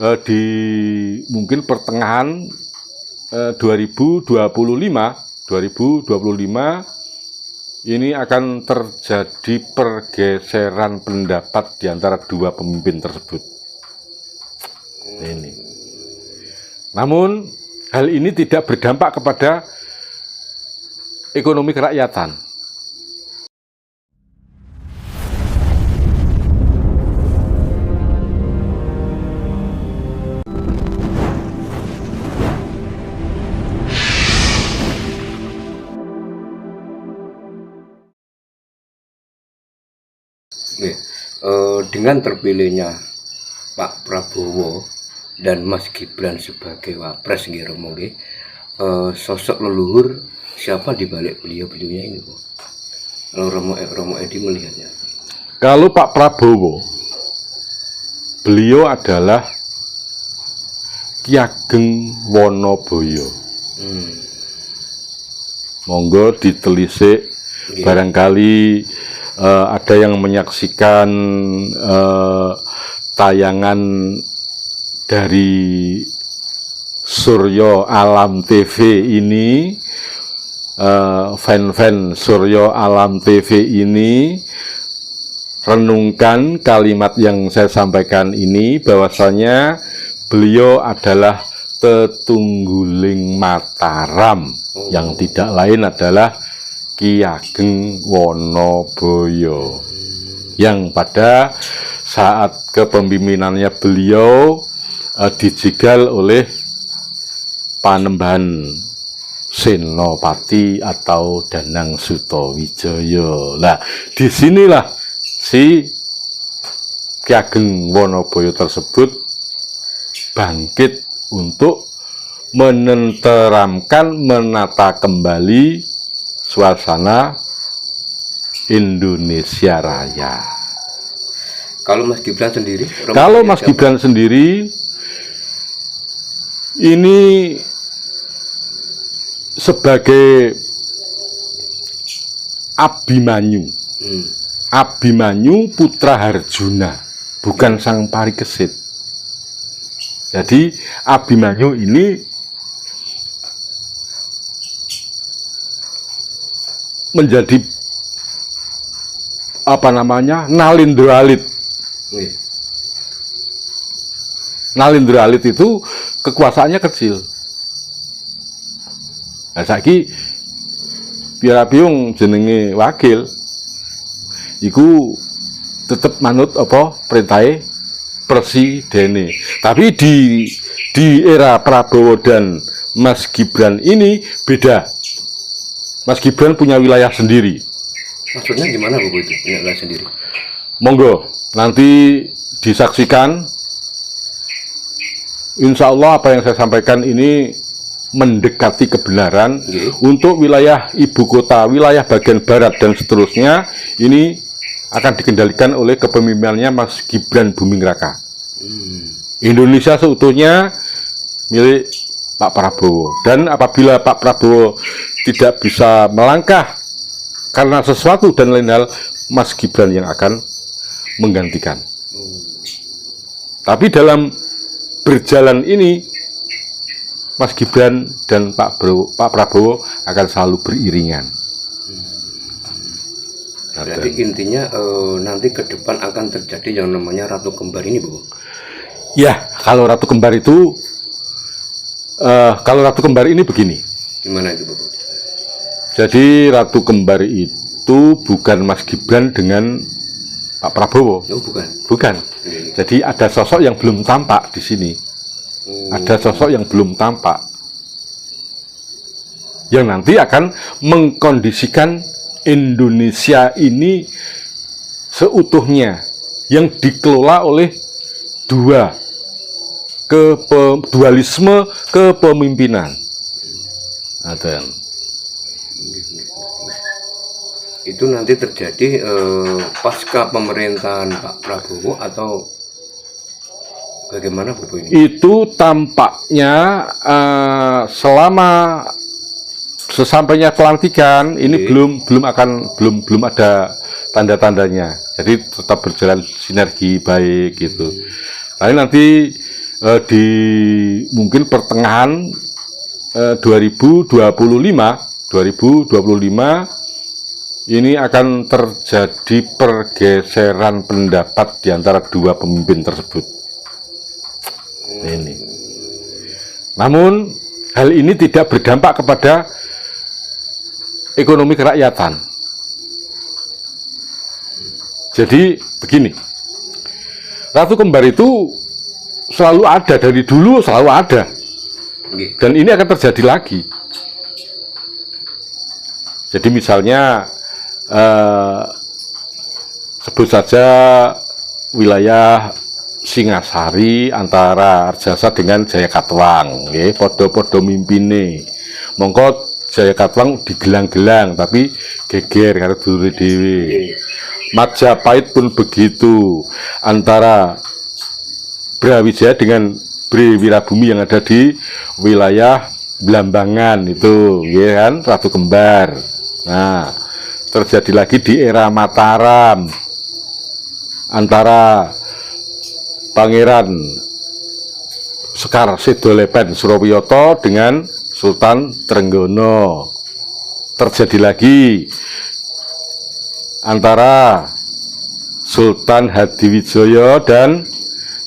di mungkin pertengahan 2025 ini akan terjadi pergeseran pendapat di antara dua pemimpin tersebut. Ini. Namun hal ini tidak berdampak kepada ekonomi kerakyatan. Dengan terpilihnya Pak Prabowo dan Mas Gibran sebagai wapres, sosok leluhur siapa di balik beliau-beliaunya ini, Bu? Kalau Romo Edi melihatnya. Kalau Pak Prabowo, beliau adalah Ki Ageng Wonoboyo. Monggo ditelisik, barangkali ada yang menyaksikan tayangan dari Suryo Alam TV ini, fan-fan Suryo Alam TV ini, renungkan kalimat yang saya sampaikan ini, bahwasanya beliau adalah tetungguling Mataram, yang tidak lain adalah Ki Ageng Wonoboyo, yang pada saat kepemimpinannya beliau dijegal oleh Panembahan Senopati atau Danang Sutawijaya. Nah, disinilah si Ki Ageng Wonoboyo tersebut bangkit untuk menenteramkan, menata kembali suasana Indonesia Raya. Kalau Mas Gibran sendiri? Kalau Mas Gibran sendiri, ini sebagai Abimanyu. Abimanyu putra Harjuna, bukan sang Parikesit. Jadi Abimanyu ini menjadi Nalindra Alit. Nalindra Alit itu kekuasaannya kecil. Nah, saiki biar biung jenenge wakil, iku tetep manut apa perintahe presiden. Tapi di era Prabowo dan Mas Gibran ini beda. Mas Gibran punya wilayah sendiri. Maksudnya gimana, Bu, itu punya wilayah sendiri? Monggo nanti disaksikan. Insya Allah apa yang saya sampaikan ini mendekati kebenaran. Untuk wilayah ibu kota, wilayah bagian barat dan seterusnya, ini akan dikendalikan oleh kepemimpinannya Mas Gibran Buming Raka. Indonesia seutuhnya milik Pak Prabowo. Dan apabila Pak Prabowo tidak bisa melangkah karena sesuatu dan lain hal, Mas Gibran yang akan menggantikan. Tapi dalam berjalan ini, Mas Gibran dan Pak Prabowo akan selalu beriringan. Berarti intinya nanti ke depan akan terjadi yang namanya Ratu Kembar ini, Bu? Ya, kalau Ratu Kembar itu, ini begini. Gimana itu, Bu? Jadi Ratu Kembar itu bukan Mas Gibran dengan Pak Prabowo. Oh, bukan. Bukan. Jadi ada sosok yang belum tampak di sini. Ada sosok yang belum tampak, yang nanti akan mengkondisikan Indonesia ini seutuhnya, yang dikelola oleh dualisme kepemimpinan. Itu nanti terjadi pasca pemerintahan Pak Prabowo atau bagaimana, Bu, ini? Itu tampaknya selama sesampainya pelantikan ini belum ada tanda-tandanya. Jadi tetap berjalan sinergi baik gitu. Tapi nanti di mungkin pertengahan 2025 ini akan terjadi pergeseran pendapat di antara dua pemimpin tersebut. Ini. Namun hal ini tidak berdampak kepada ekonomi kerakyatan. Jadi begini, Ratu Kembar itu selalu ada, dari dulu selalu ada, dan ini akan terjadi lagi. Jadi misalnya sebut saja wilayah Singasari antara Arjasa dengan Jayakatwang, podo-podo mimpine. Mongko Jayakatwang digelang-gelang tapi geger karo dulure dhewe. Majapahit pun begitu, antara Brawijaya dengan Bre Wirabumi yang ada di wilayah Blambangan itu, ya kan, Ratu Kembar. Nah, terjadi lagi di era Mataram antara Pangeran Sekar Sedolepen Surawiyoto dengan Sultan Trenggono. Terjadi lagi antara Sultan Hadiwijoyo dan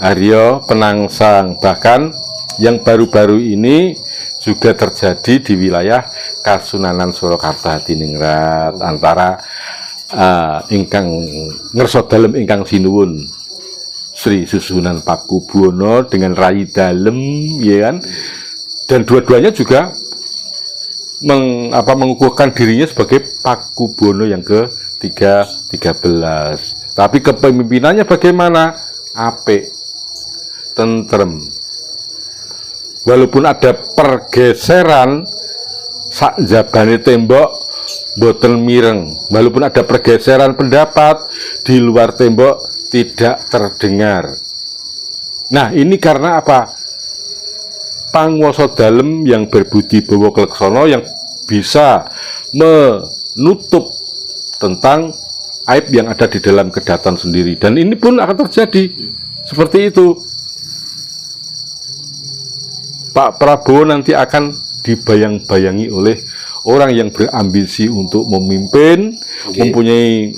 Aryo Penangsang. Bahkan yang baru-baru ini juga terjadi di wilayah Kasunanan Surakarta Hadiningrat antara ingkang ngerso dalem ingkang sinuwun Sri Susunan Pakubuwono dengan Rai Dalem, ya kan? Dan dua-duanya juga mengukuhkan dirinya sebagai Pakubuwono yang ke-13. Tapi kepemimpinannya bagaimana? Apik, tentrem. Walaupun ada pergeseran sak jabane tembok boten mireng, walaupun ada pergeseran pendapat di luar tembok tidak terdengar. Nah, ini karena apa? Panguwasa dalem yang berbudi bawa keleksono yang bisa menutup tentang aib yang ada di dalam kedatan sendiri, dan ini pun akan terjadi seperti itu. Pak Prabowo nanti akan dibayang-bayangi oleh orang yang berambisi untuk memimpin, mempunyai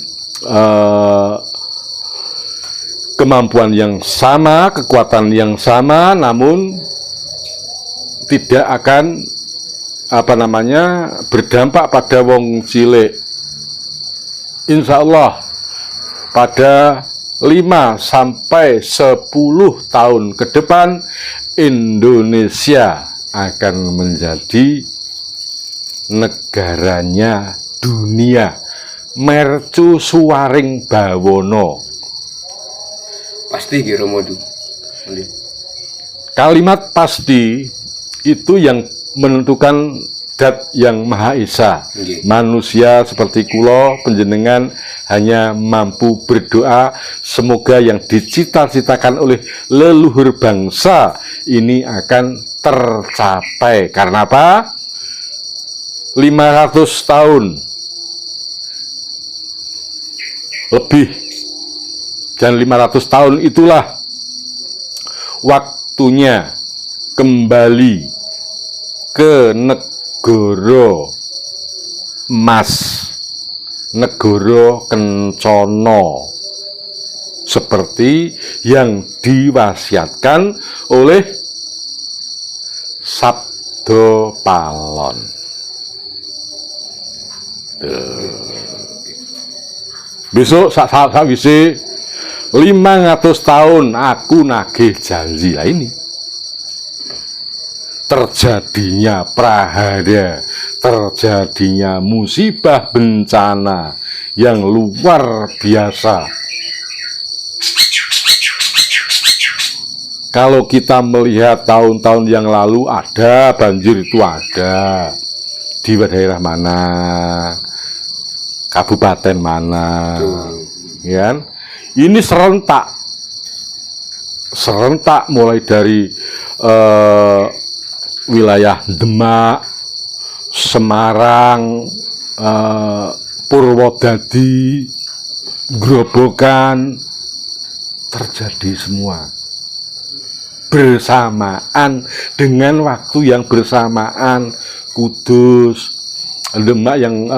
kemampuan yang sama, kekuatan yang sama, namun tidak akan berdampak pada wong cilik. Insya Allah pada 5 sampai 10 tahun ke depan Indonesia akan menjadi negaranya dunia. Mercu suwaring bawono. Pasti Ki Romodu. Kalimat pasti itu yang menentukan Dat yang Maha Esa. Manusia seperti kulo penjenengan hanya mampu berdoa semoga yang dicita-citakan oleh leluhur bangsa ini akan tercapai. Karena apa? 500 tahun lebih, dan 500 tahun itulah waktunya kembali ke negara emas, negara kencono, seperti yang diwasiatkan oleh Sabdo Palon. Besok sakwise 500 tahun aku nagih janji. Lah ini terjadinya prahara, terjadinya musibah bencana yang luar biasa. Kalau kita melihat tahun-tahun yang lalu ada banjir, itu ada di daerah mana, kabupaten mana, ya kan? Ini serentak mulai dari wilayah Demak, Semarang, Purwodadi, Grobogan, terjadi semua. bersamaan dengan waktu yang bersamaan. Kudus, Demak yang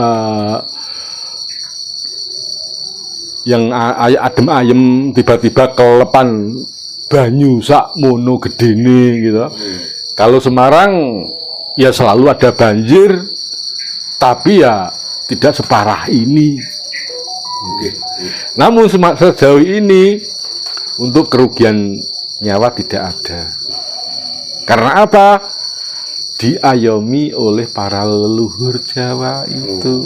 adem ayem tiba-tiba kelepan banyu sak mono gedene gitu. Kalau Semarang ya selalu ada banjir, tapi ya tidak separah ini. Namun sejauh ini untuk kerugian nyawa tidak ada. Karena apa? Diayomi oleh para leluhur Jawa itu.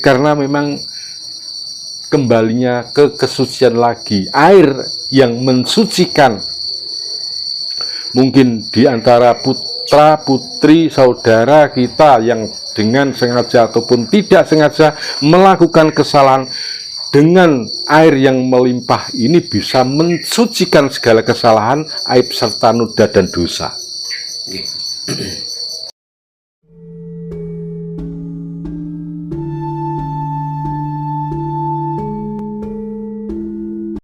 Karena memang kembalinya ke kesucian lagi, air yang mensucikan. Mungkin di antara putra putri saudara kita yang dengan sengaja ataupun tidak sengaja melakukan kesalahan, dengan air yang melimpah ini bisa mensucikan segala kesalahan, aib serta noda dan dosa.